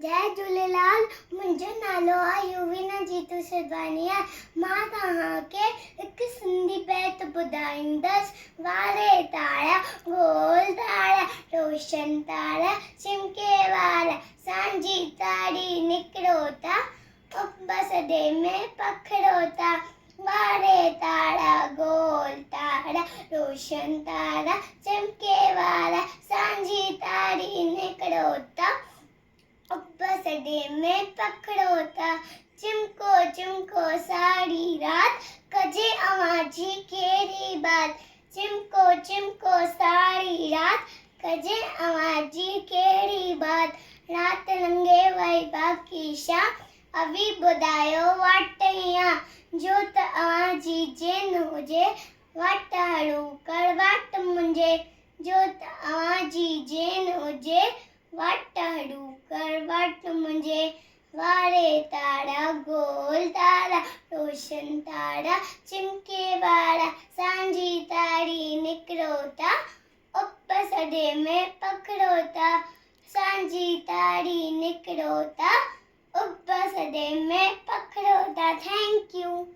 जय झूलेलाल। मुंहिंजो नालो आहे युवीना जीतू सिरवानी आहे। मां तव्हांखे हिकु सिंधी बैत ॿुधाईंदसि। वारे तारा गोल तारा रोशन तारा चिमके वारा सांझी ताड़ी निकिरो था बस सॾे में पखड़ो था। वारे तारा गोल तारा रोशन तारा चिमके वारा सांझी ताड़ी निकिरो था सॾे में पखड़ो था। चिमको चिमको सारी रात कजे अवांजी कहिड़ी बात। चिमको चिमको सारी रात कजे अवांजी कहिड़ी बात। रात लंघे वई बाक़ी छा अभी ॿुधायो वाटइया। जो त अवांजी जेन हुजे वाट हड़ू कर वाट मुंहिंजे। जो त अवांजी जेन हुजे वाट हड़ू कर वाट मुंहिंजे। वारे तारा गोल तारा रोशन तारा चिमके वारा सांझी ताड़ी निकिरो था सॾे में पखड़ो था। सांझी ताड़ी निकिरो था सॾे में पखड़ो था। Thank you.